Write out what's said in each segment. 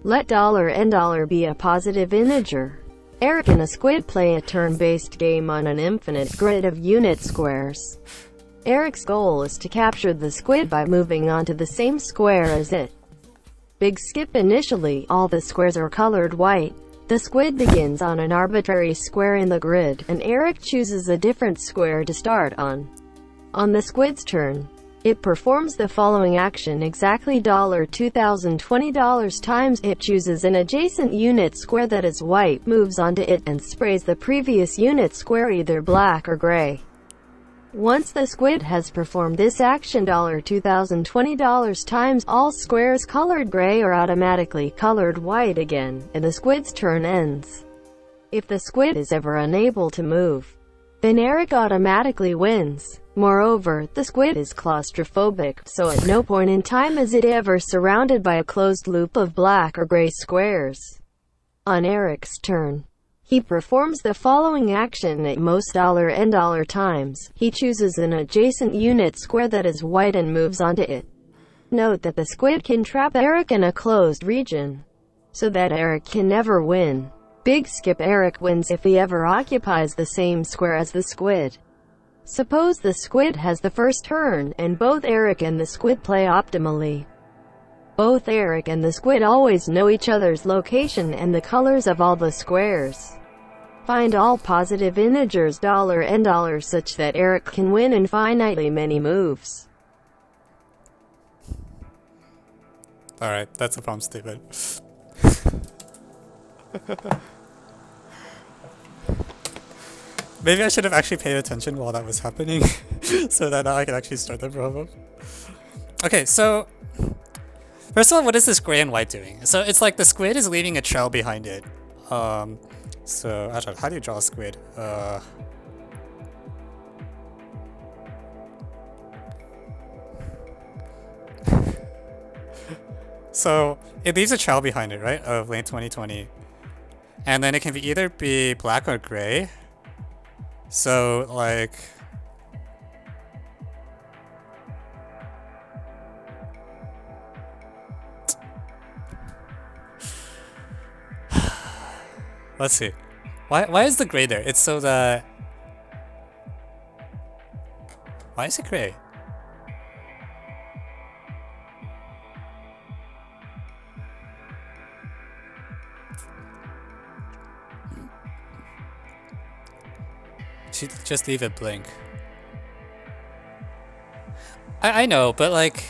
Let $n be a positive integer. Eric and a squid play a turn-based game on an infinite grid of unit squares. Eric's goal is to capture the squid by moving onto the same square as it. Big skip. Initially, all the squares are colored white. The squid begins on an arbitrary square in the grid, and Eric chooses a different square to start on. On the squid's turn, it performs the following action exactly: $2020 times it chooses an adjacent unit square that is white, moves onto it, and sprays the previous unit square either black or gray. Once the squid has performed this action, $2020 times all squares colored gray are automatically colored white again, and the squid's turn ends. If the squid is ever unable to move, then Eric automatically wins. Moreover, the squid is claustrophobic, so at no point in time is it ever surrounded by a closed loop of black or gray squares. On Eric's turn, he performs the following action at most $n times. He chooses an adjacent unit square that is white and moves onto it. Note that the squid can trap Eric in a closed region, so that Eric can never win. Big skip. Eric wins if he ever occupies the same square as the squid. Suppose the squid has the first turn, and both Eric and the squid play optimally. Both Eric and the squid always know each other's location and the colors of all the squares. Find all positive integers $n such that Eric can win infinitely many moves. Alright, that's a problem statement. Maybe I should have actually paid attention while that was happening, so that now I can actually start the problem. Okay, so first of all, what is this gray and white doing? So it's like the squid is leaving a trail behind it. So actually, how do you draw a squid? So it leaves a trail behind it, right, of length 2020, and then it can either be black or gray. So like, let's see. Why is the gray there? It's so that... Why is it gray? Just leave it blank. I know, but like...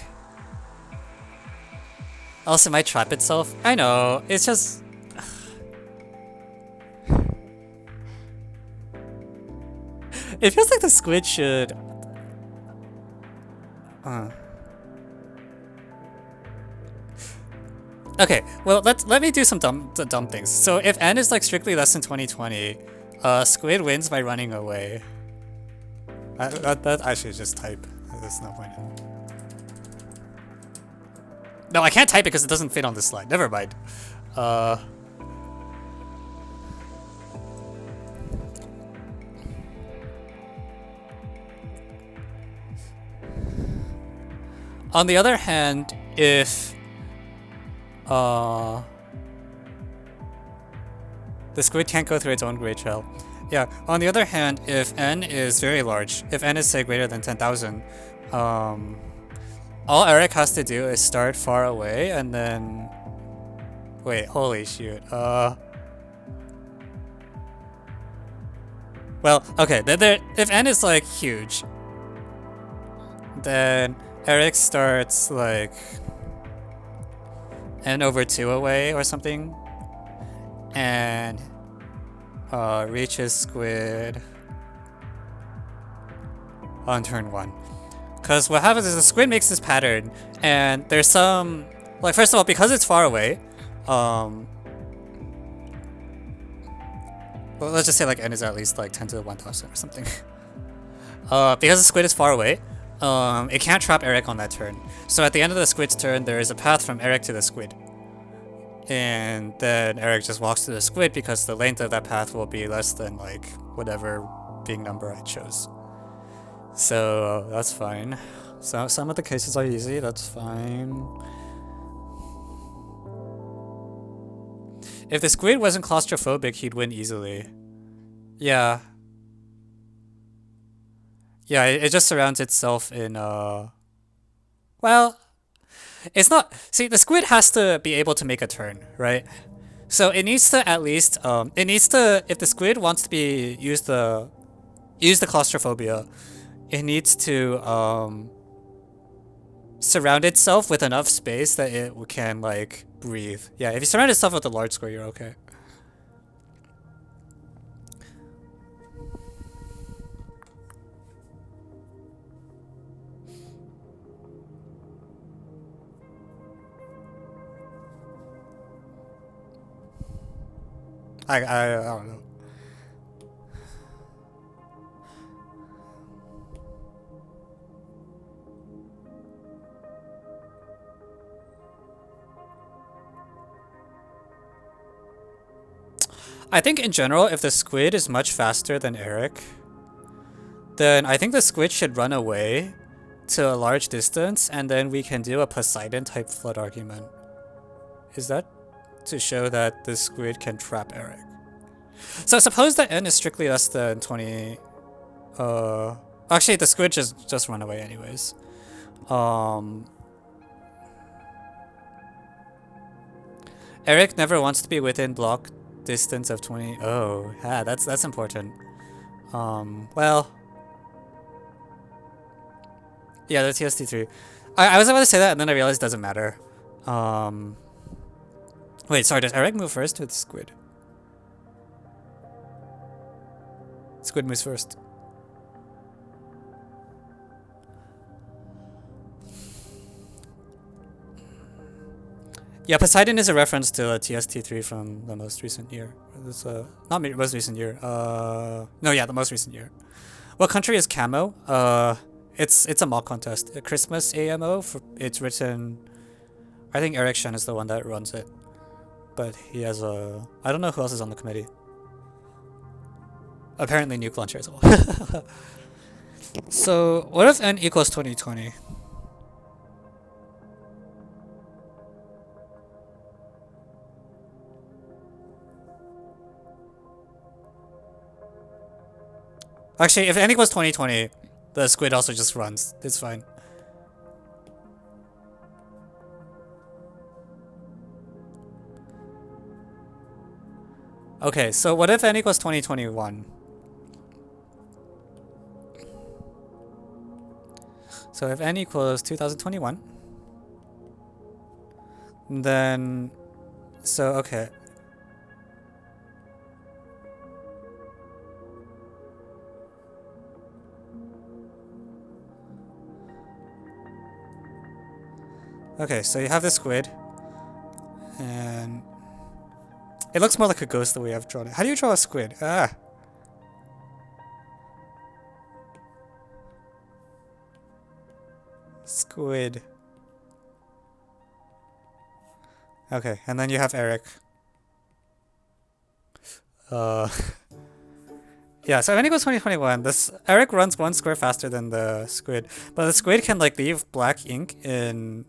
Also, it might trap itself. I know, it's just... It feels like the squid should... Okay, well, let me do some dumb things. So if n is like strictly less than 2020, squid wins by running away. That I should just type. There's no point in... No, I can't type it because it doesn't fit on this slide. Never mind. On the other hand, if the squid can't go through its own gray trail. Yeah, on the other hand, if n is very large, if n is say greater than 10,000, all Eric has to do is start far away and then... Wait, holy shoot. Well, okay, if n is like huge, then Eric starts like n over 2 away or something, and reaches squid on turn 1. Because what happens is the squid makes this pattern, and there's some, like, first of all, because it's far away, well, let's just say like n is at least like 10 to the 1000 or something. Because the squid is far away, it can't trap Eric on that turn. So at the end of the squid's turn, there is a path from Eric to the squid. And then Eric just walks to the squid because the length of that path will be less than like whatever big number I chose. So that's fine. So some of the cases are easy, that's fine. If the squid wasn't claustrophobic, he'd win easily. Yeah. Yeah, it just surrounds itself in, well, it's not... See, the squid has to be able to make a turn, right? So it needs to at least, it needs to... If the squid wants to be... Use the claustrophobia, it needs to, surround itself with enough space that it can, like, breathe. Yeah, if you surround itself with a large square, you're okay. I don't know. I think in general, if the squid is much faster than Eric, then I think the squid should run away to a large distance, and then we can do a Poseidon type flood argument. Is that to show that the squid can trap Eric? So suppose that n is strictly less than 20. Actually, the squid just run away anyways. Eric never wants to be within block distance of 20. Oh, yeah, that's important. Well, yeah, the TST3. I was about to say that, and then I realized it doesn't matter. Wait, sorry, does Eric move first with squid? Squid moves first. Yeah, Poseidon is a reference to a TST3 from the most recent year. It's not most recent year. No, yeah, the most recent year. What country is Camo? It's a mock contest. A Christmas AMO. It's written. I think Eric Shen is the one that runs it, but he has a. I don't know who else is on the committee. Apparently, Nuke Launcher as well. So, what if n equals 2020? Actually, if n equals 2020, the squid also just runs. It's fine. Okay, so what if n equals 2021? So if n equals 2021, then... So, okay. Okay, so you have the squid, and it looks more like a ghost the way I've drawn it. How do you draw a squid? Ah! Squid. Okay, and then you have Eric. Yeah, so when it goes 2021, this Eric runs one square faster than the squid, but the squid can like leave black ink in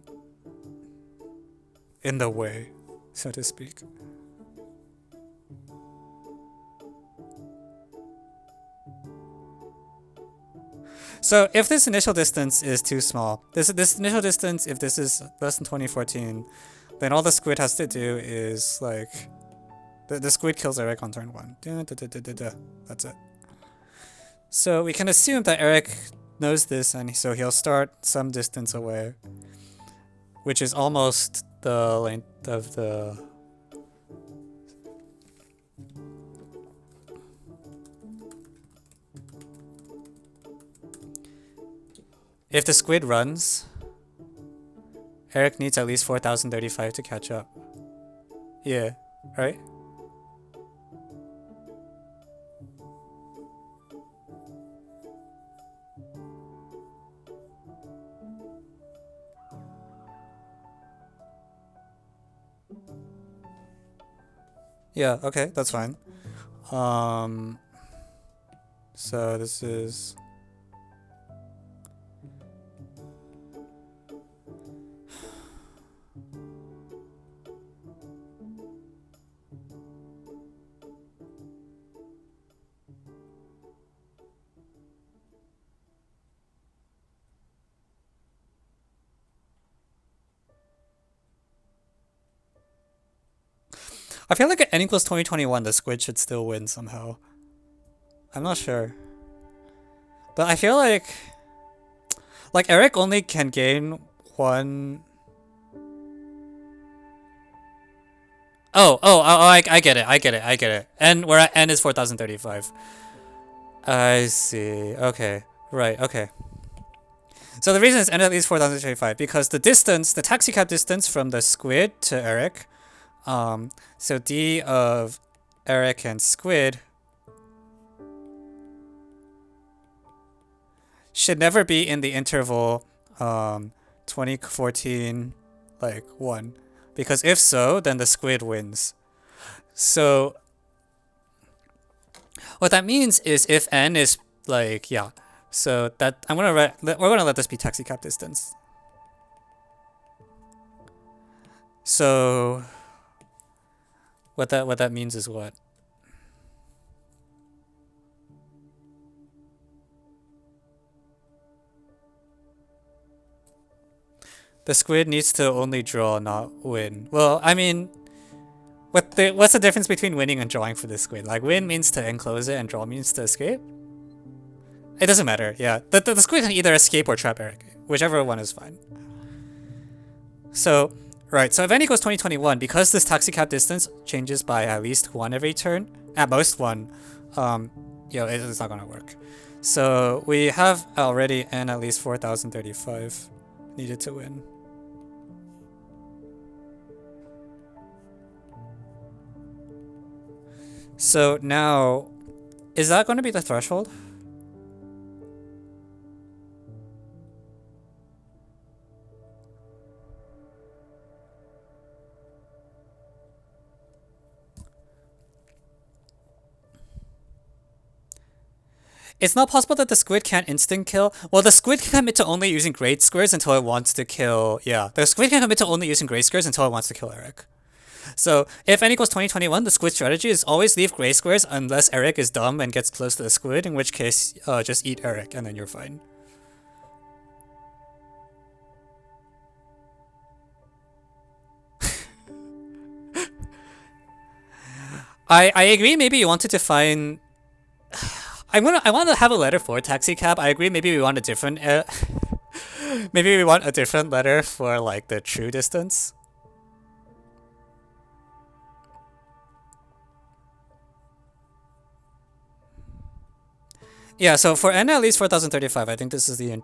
the way, so to speak. So if this initial distance is too small, this initial distance, if this is less than 2014, then all the squid has to do is like the squid kills Eric on turn 1. That's it. So we can assume that Eric knows this, and so he'll start some distance away, which is almost the length of the... If the squid runs, Eric needs at least 4035 to catch up. Yeah, right? Yeah, okay, that's fine. So this is... I feel like at n equals 2021, the squid should still win somehow. I'm not sure. But I feel like Eric only can gain one. I get it. And we're at n is 4035. I see. Okay. Right, okay. So the reason it's n at least 4035 because the distance, the taxi cab distance from the squid to Eric, so d of Eric and squid should never be in the interval 2014 like 1. Because if so, then the squid wins. So what that means is if n is like, yeah. So that we're gonna let this be taxi cab distance. So what that means is what? The squid needs to only draw, not win. Well, I mean, what's the difference between winning and drawing for this squid? Like, win means to enclose it and draw means to escape? It doesn't matter, yeah. The squid can either escape or trap Eric. Whichever one is fine. So, right, so if n equals 2021, because this taxi cab distance changes by at least 1 every turn, at most 1, it's not gonna work. So we have already n at least 4035 needed to win. So now, is that going to be the threshold? It's not possible that the squid can't instant kill. Well, the squid can commit to only using great squares until it wants to kill. Yeah, the squid can commit to only using great squares until it wants to kill Eric. So if n equals 2021, the squid strategy is always leave gray squares unless Eric is dumb and gets close to the squid, in which case just eat Eric and then you're fine. I agree. Maybe you wanted to find. I want to have a letter for taxi cab. I agree. Maybe we want a different. Maybe we want a different letter for like the true distance. Yeah. So for n at least 4035, I think this is the.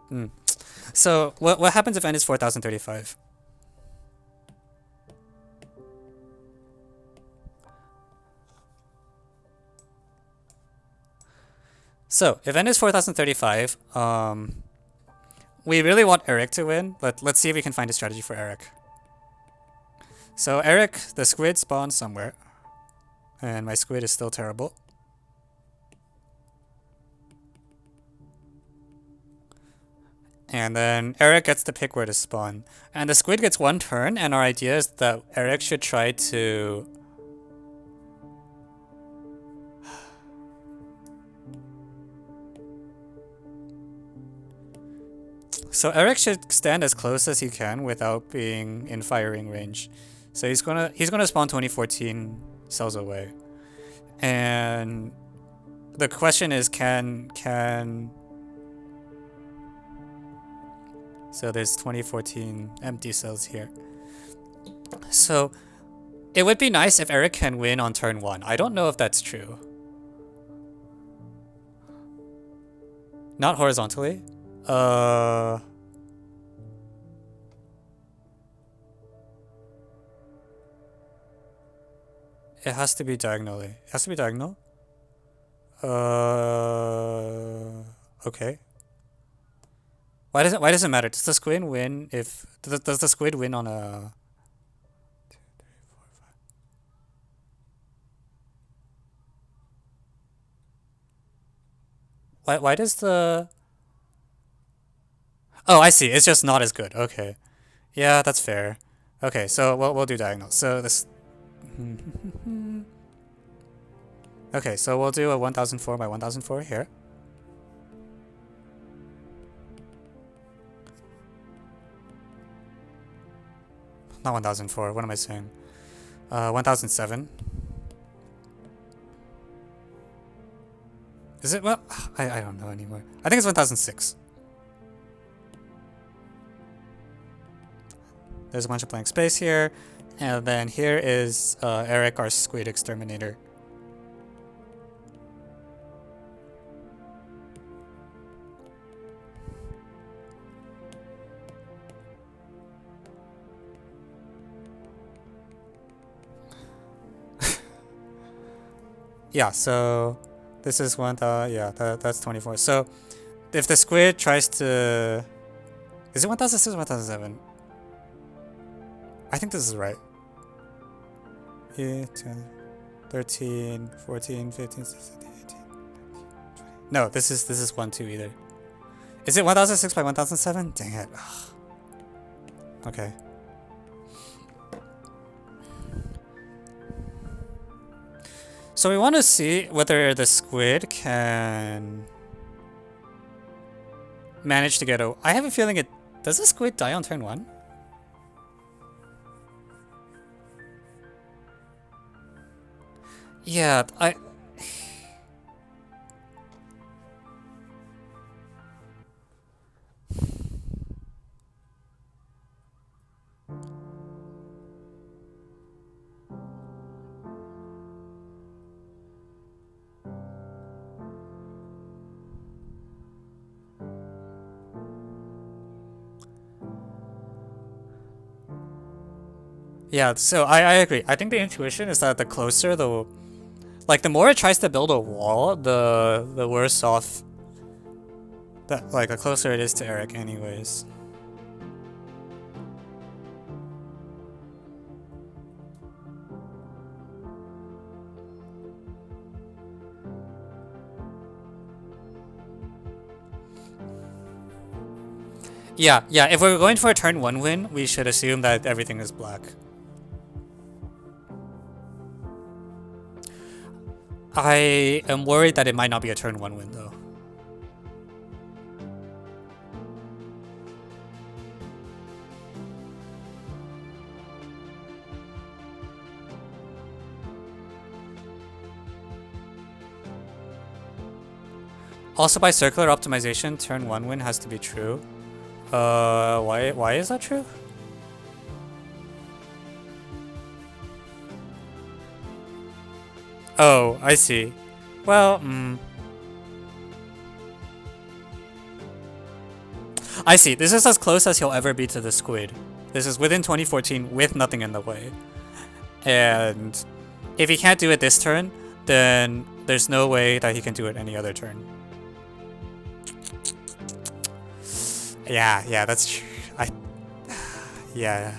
So what happens if n is 4035? So if n is 4035, we really want Eric to win, but let's see if we can find a strategy for Eric. So Eric, the squid spawns somewhere, and my squid is still terrible. And then Eric gets to pick where to spawn. And the squid gets 1 turn, and our idea is that Eric should try to... So Eric should stand as close as he can without being in firing range. So he's gonna spawn 2014 cells away. And the question is can so there's 2014 empty cells here. So it would be nice if Eric can win on turn 1. I don't know if that's true. Not horizontally. It has to be diagonally. It has to be diagonal. Okay. Why does it matter? Does the squid win if does the squid win on a 2, 3, 4, 5? Why does the... Oh, I see. It's just not as good. Okay. Yeah, that's fair. Okay, so we'll do diagonal. So this... Okay, so we'll do a 1004 by 1004 here. Not 1004, what am I saying? 1007. Is it? Well, I don't know anymore. I think it's 1006. There's a bunch of blank space here. And then here is Eric, our squid exterminator. Yeah, so this is one, yeah, that's 24. So if the squid tries to... Is it 1006 or 1007? I think this is right. 10, 13, 14, 15, 16, 18, 19, 20. No, this is 1, 2 either. Is it 1006 by 1007? Dang it. Ugh. Okay. So we want to see whether the squid can manage to get a... I have a feeling it... Does the squid die on turn 1? Yeah, yeah, so I agree. I think the intuition is that the closer the... Like, the more it tries to build a wall, the worse off... That, like, the closer it is to Eric anyways. Yeah, if we're going for a turn 1 win, we should assume that everything is black. I am worried that it might not be a turn 1 win, though. Also, by circular optimization, turn 1 win has to be true. Why is that true? Oh, I see. Well, I see. This is as close as he'll ever be to the squid. This is within 2014 with nothing in the way. And if he can't do it this turn, then there's no way that he can do it any other turn. Yeah, that's true. Yeah.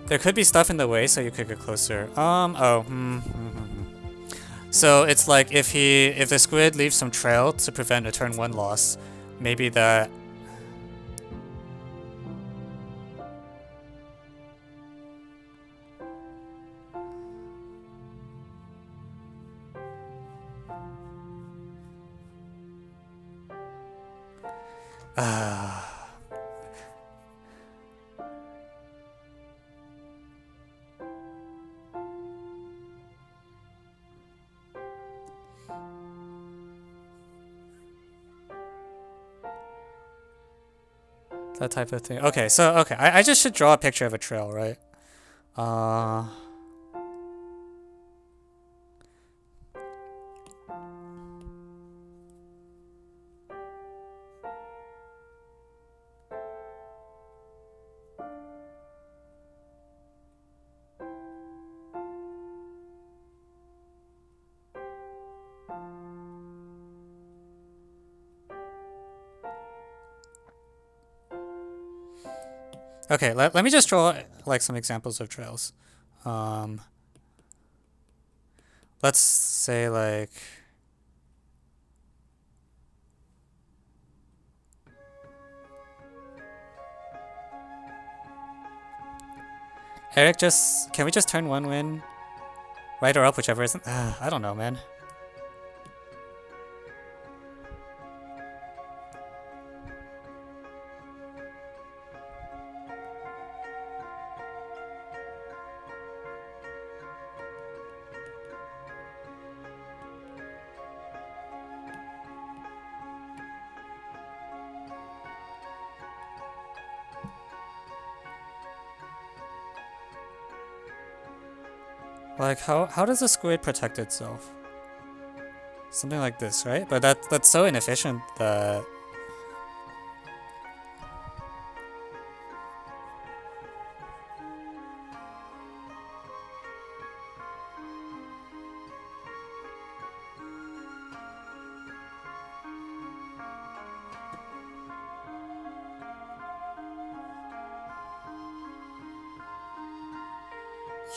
There could be stuff in the way, so you could get closer. So it's like if the squid leaves some trail to prevent a turn 1 loss, maybe that... that type of thing. Okay, so, I just should draw a picture of a trail, right? Okay, let me just draw like some examples of trails. Let's say like... Eric, can we just turn 1 win? Right or up, whichever isn't... I don't know, man. Like, how does a squid protect itself? Something like this, right? But that's so inefficient that...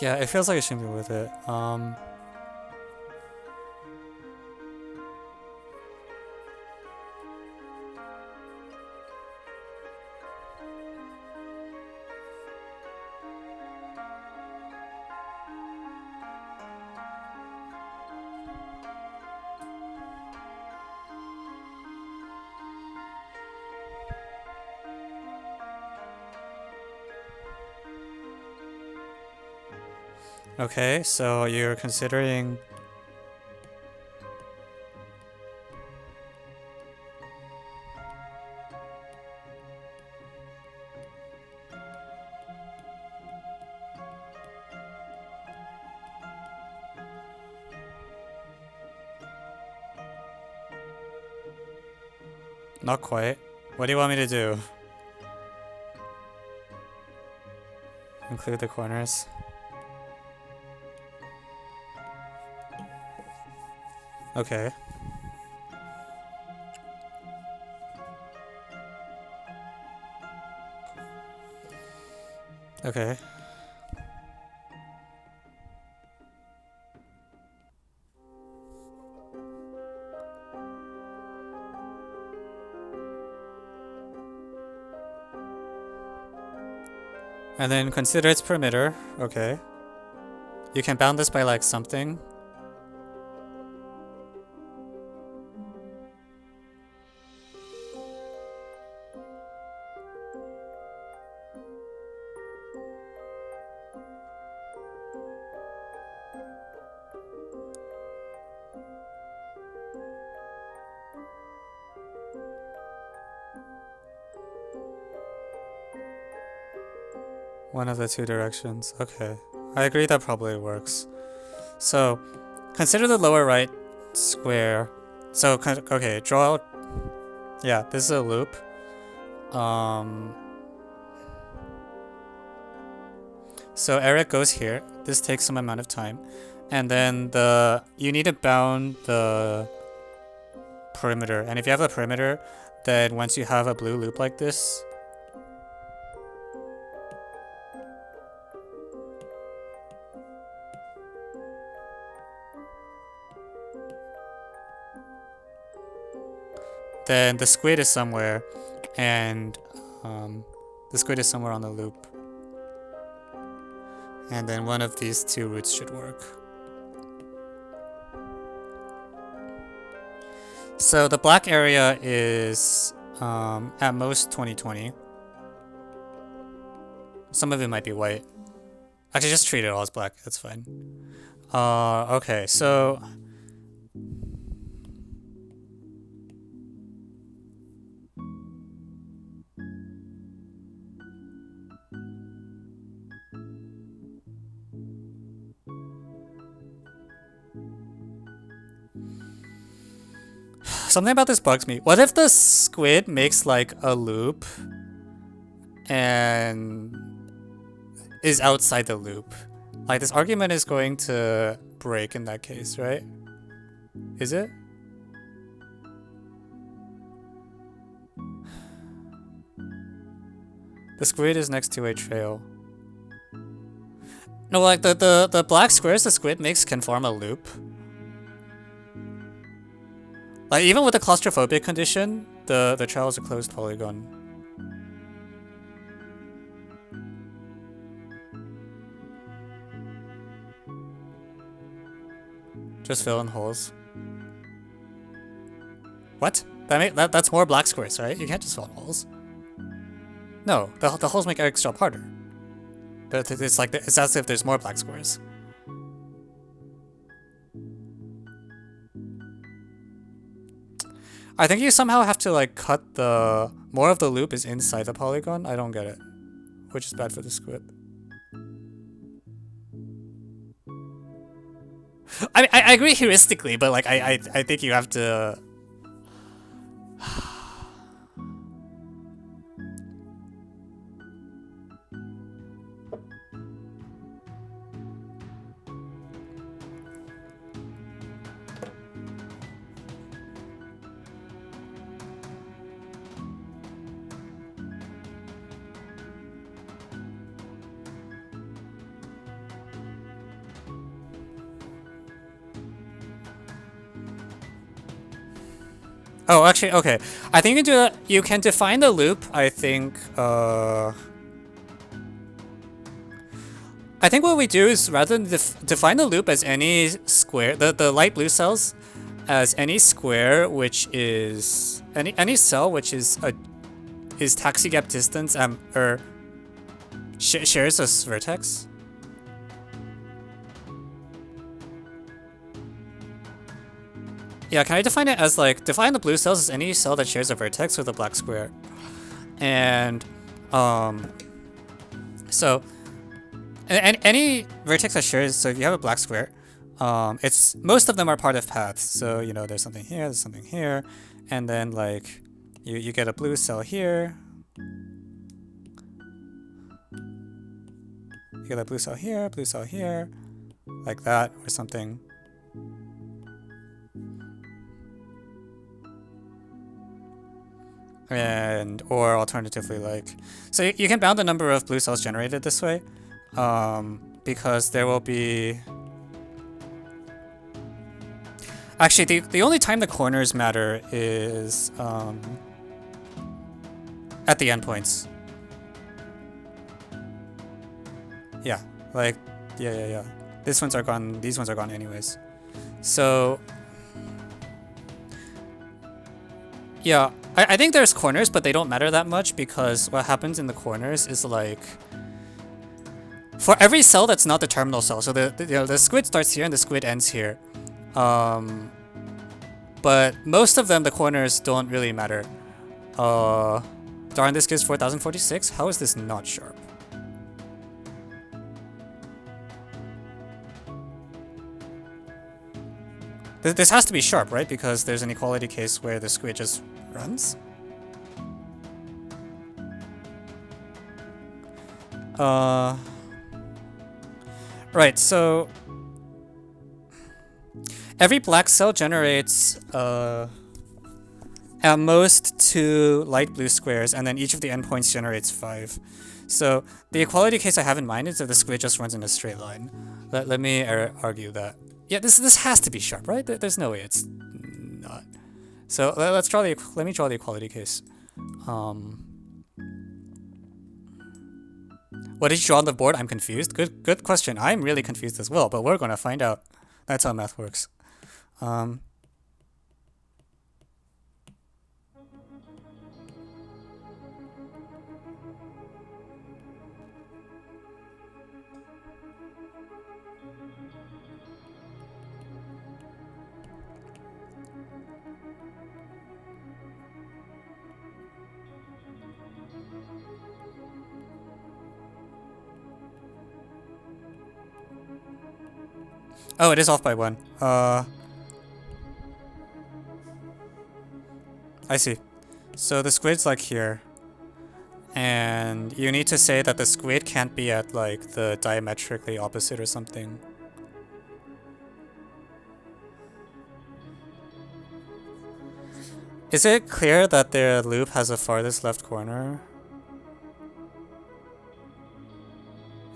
Yeah, it feels like it shouldn't be worth it. Okay, so you're considering... Not quite. What do you want me to do? Include the corners. Okay. Okay. And then consider its perimeter. Okay. You can bound this by like something. One of the two directions. Okay. I agree that probably works. So, consider the lower right square. So, okay, draw out... Yeah, this is a loop. So Eric goes here. This takes some amount of time. And then you need to bound the perimeter. And if you have a perimeter, then once you have a blue loop like this, then the squid is somewhere, and the squid is somewhere on the loop. And then one of these two roots should work. So the black area is at most 2020. Some of it might be white. Actually, just treat it all as black. That's fine. Okay, so... Something about this bugs me. What if the squid makes like a loop and is outside the loop? Like this argument is going to break in that case, right? Is it? The squid is next to a trail. No, like the black squares the squid makes can form a loop. Like even with the claustrophobic condition, the trail is a closed polygon. Just fill in holes. What? That's more black squares, right? You can't just fill in holes. No, the holes make Eric's job harder. But it's like it's as if there's more black squares. I think you somehow have to like cut more of the loop is inside the polygon. I don't get it, which is bad for the squid. I mean, I agree heuristically, but like I think you have to. Oh, actually, okay. I think you can define the loop. I think what we do is rather than define the loop as any square, the light blue cells as any square which is any cell which is taxi gap distance or shares a vertex. Yeah, can I define it as like, define the blue cells as any cell that shares a vertex with a black square. And, so, and any vertex that shares, so if you have a black square, most of them are part of paths. So, you know, there's something here, there's something here, and then like, you get a blue cell here. You get a blue cell here, like that, or something. And or alternatively, like, so you can bound the number of blue cells generated this way, because there will be actually the only time the corners matter is at the endpoints. Yeah, like yeah. These ones are gone. These ones are gone anyways. So yeah. I think there's corners, but they don't matter that much because what happens in the corners is like for every cell that's not the terminal cell. So the squid starts here and the squid ends here, but most of them the corners don't really matter. Darn, this gives 4046. How is this not sharp? This has to be sharp, right? Because there's an equality case where the squid just runs. Right, so every black cell generates at most 2 light blue squares, and then each of the endpoints generates 5. So the equality case I have in mind is that the squid just runs in a straight line. Let me argue that. Yeah, this has to be sharp, right? There's no way it's not. So let me draw the equality case. What did you draw on the board? I'm confused. Good question. I'm really confused as well, but we're gonna find out. That's how math works. Oh, it is off by 1. I see. So the squid's like here. And you need to say that the squid can't be at like the diametrically opposite or something. Is it clear that the loop has a farthest left corner?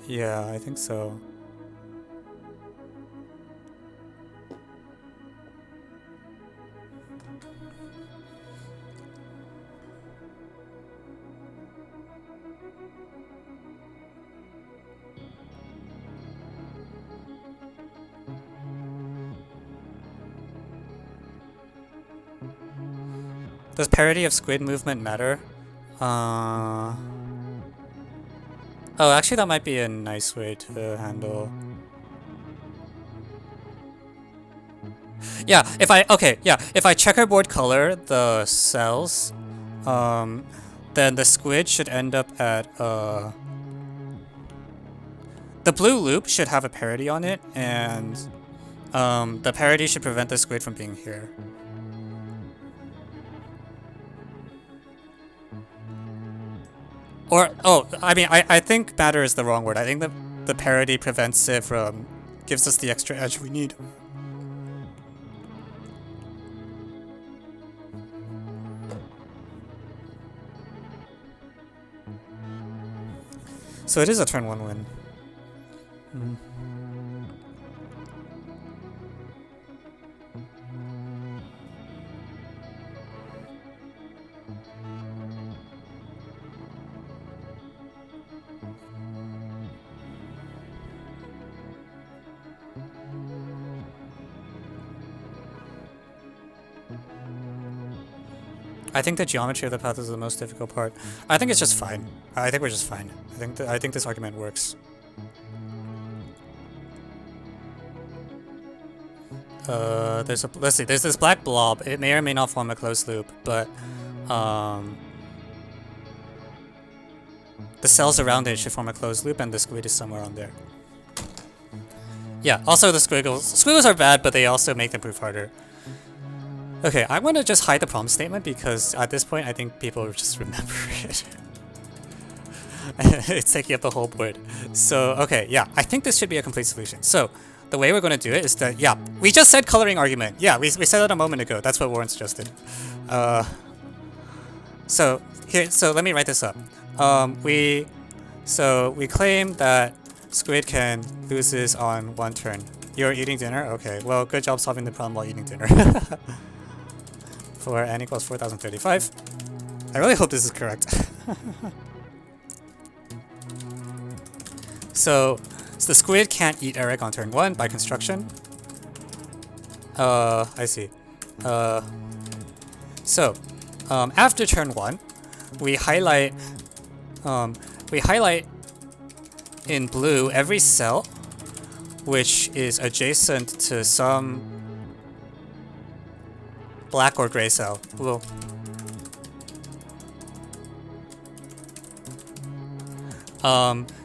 Yeah, I think so. Does parity of squid movement matter? Oh, actually that might be a nice way to handle. Yeah, if I checkerboard color the cells, then the squid should end up at the blue loop should have a parity on it, and The parity should prevent the squid from being here. Or, oh, I mean, I think matter is the wrong word. I think the parity prevents it from, gives us the extra edge we need. So it is a turn 1 win. I think the geometry of the path is the most difficult part. I think it's just fine. I think we're just fine. I think this argument works. Let's see. There's this black blob. It may or may not form a closed loop, but the cells around it should form a closed loop, and the squid is somewhere on there. Yeah. Also, the squiggles are bad, but they also make the proof harder. Okay, I'm gonna just hide the problem statement because at this point I think people just remember it. It's taking up the whole board. So, okay, yeah, I think this should be a complete solution. So, the way we're gonna do it is that, yeah, we just said coloring argument. Yeah, we said that a moment ago. That's what Warren suggested. So let me write this up. We claim that squid can lose this on 1 turn. You're eating dinner? Okay, well, good job solving the problem while eating dinner. For n equals 4035. I really hope this is correct. So the squid can't eat Eric on turn 1 by construction. I see. After turn 1, we highlight in blue every cell which is adjacent to some black or gray cell. Blue.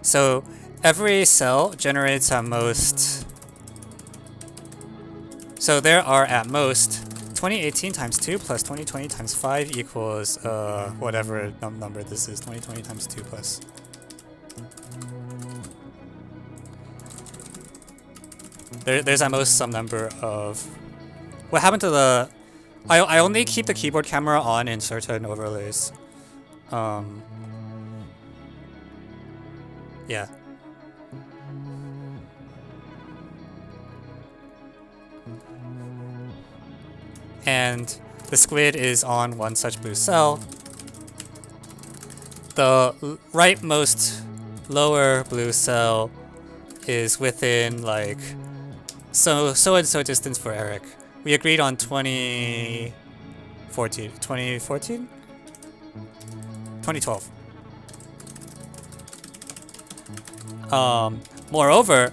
So every cell generates at most. So there are at most 2018 times 2 plus 2020 times 5 equals whatever number this is. 2020 times 2 plus. There's at most some number of. What happened to the? I only keep the keyboard camera on in certain overlays. Yeah. And the squid is on one such blue cell. The rightmost lower blue cell is within like so and so distance for Eric. We agreed on 2014. 2014? 2012. Moreover,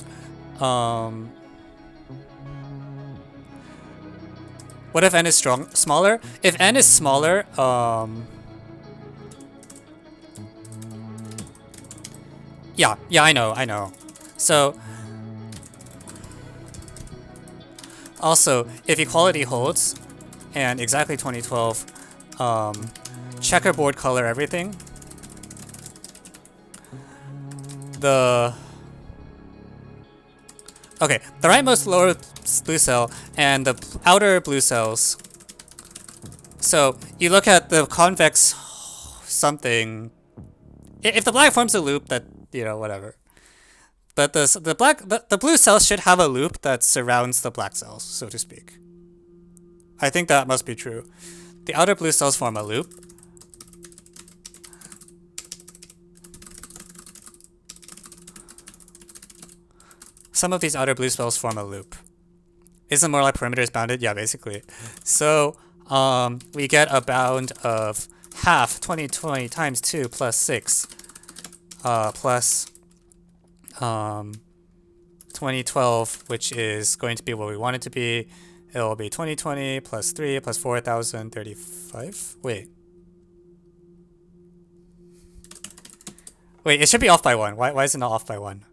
what if n is smaller? If n is smaller, yeah, I know. So, also, if equality holds, and exactly 2012, checkerboard color everything. The rightmost lower blue cell and the outer blue cells. So you look at the convex something. If the black forms a loop, that whatever. But the blue cells should have a loop that surrounds the black cells, so to speak. I think that must be true. The outer blue cells form a loop. Some of these outer blue cells form a loop. Isn't more like perimeters bounded? Yeah, basically. So we get a bound of half 2020 times 2 plus 6 plus 2012, which is going to be what we want it to be. It will be 2020 plus 3 plus 4,035. Wait, it should be off by 1. Why is it not off by 1?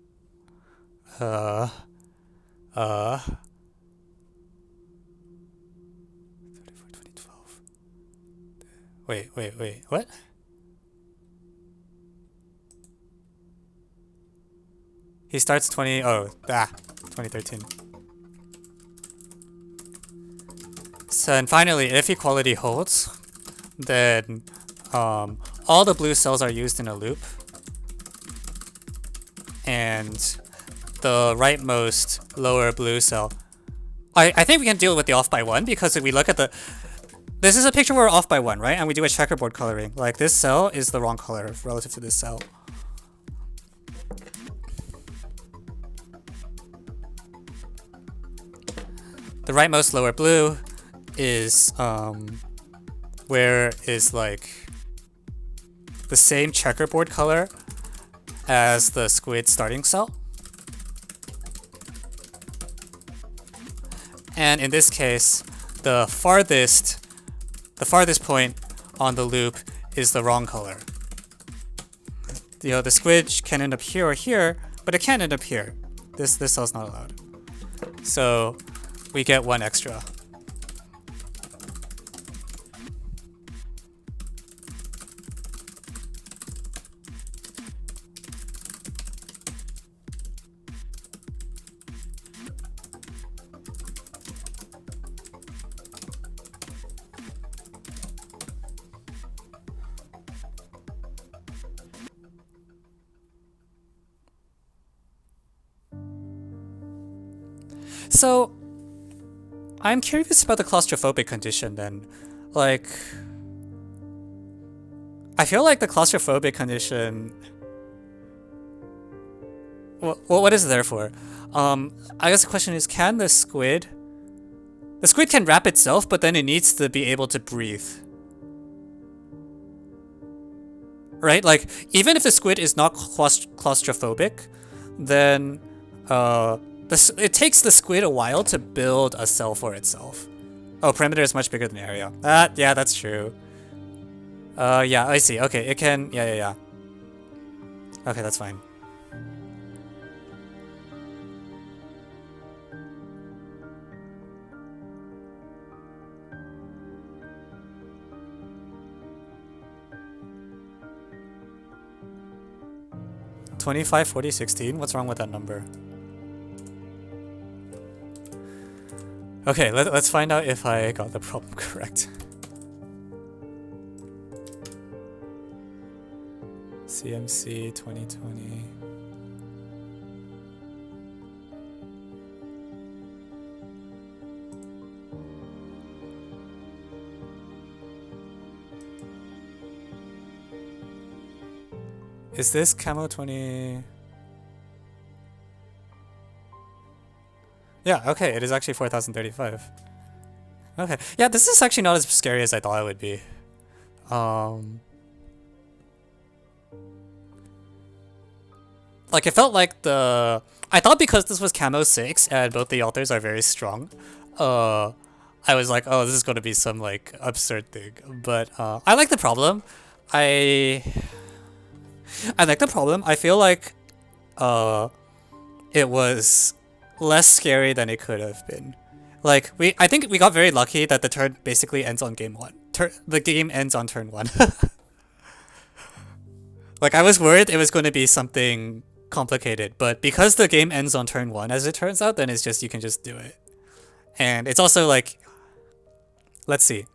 Wait, what? He starts 2013. So, and finally, if equality holds, then all the blue cells are used in a loop, and the rightmost lower blue cell. I think we can deal with the off by one, because if we look at the... This is a picture where we're off by one, right? And we do a checkerboard coloring. Like, this cell is the wrong color relative to this cell. The rightmost lower blue is where is like the same checkerboard color as the squid starting cell. And in this case, the farthest point on the loop is the wrong color. You know, the squid can end up here or here, but it can't end up here. This cell's not allowed. So we get one extra. So, I'm curious about the claustrophobic condition then. Like, I feel like the claustrophobic condition... what is it there for? I guess the question is, can the squid... The squid can wrap itself, but then it needs to be able to breathe. Right? Like, even if the squid is not claustrophobic, then... it takes the squid a while to build a cell for itself. Oh, perimeter is much bigger than area. Yeah, that's true. Yeah, I see. Okay, it can... Yeah. Okay, that's fine. $25, $40, $16? What's wrong with that number? Okay, let's find out if I got the problem correct. CMC 2020. Is this camo 20? Yeah, okay, it is actually 4035. Okay, yeah, this is actually not as scary as I thought it would be. Like, it felt like I thought because this was camo 6 and both the authors are very strong, I was like, oh, this is going to be some, like, absurd thing. But, I like the problem. I like the problem. I feel like, it was less scary than it could have been. Like, I think we got very lucky that the turn basically ends on game 1. The game ends on turn 1. Like, I was worried it was going to be something complicated, but because the game ends on turn 1, as it turns out, then it's just, you can just do it. And it's also like, let's see.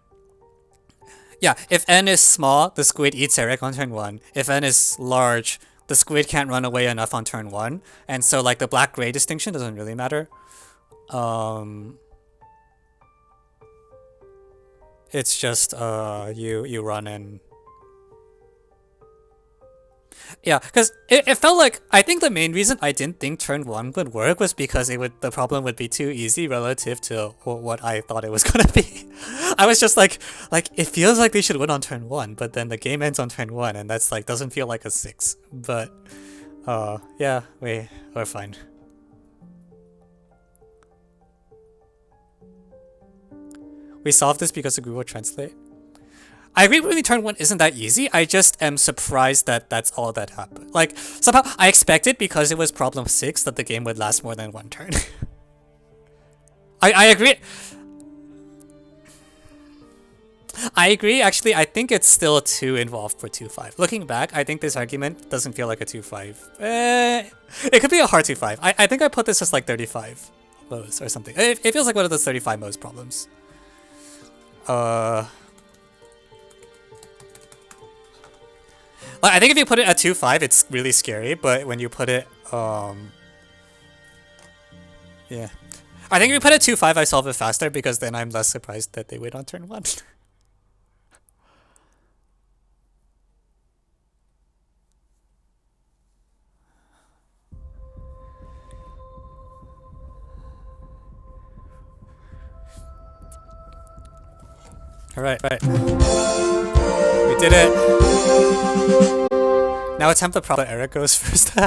Yeah, if n is small, the squid eats Eric on turn 1. If n is large, the squid can't run away enough on turn 1, and so like the black-gray distinction doesn't really matter. It's just you run in. Yeah, because it felt like, I think the main reason I didn't think turn 1 would work was because the problem would be too easy relative to what I thought it was gonna be. I was just like it feels like they should win on turn 1, but then the game ends on turn 1, and that's like, doesn't feel like a 6. But yeah, we're fine. We solved this because of Google Translate. I agree with me, turn 1 isn't that easy. I just am surprised that that's all that happened. Like, somehow I expected, because it was problem 6, that the game would last more than one turn. I agree. I agree. Actually, I think it's still too involved for 2-5. Looking back, I think this argument doesn't feel like a 2-5. It could be a hard 2-5. I think I put this as like 35 modes or something. It feels like one of those 35 modes problems. Like, I think if you put it at 2-5, it's really scary. But when you put it, yeah. I think if you put it 2-5, I solve it faster because then I'm less surprised that they wait on turn 1. Alright, right. We did it. Now attempt the problem. Eric goes first.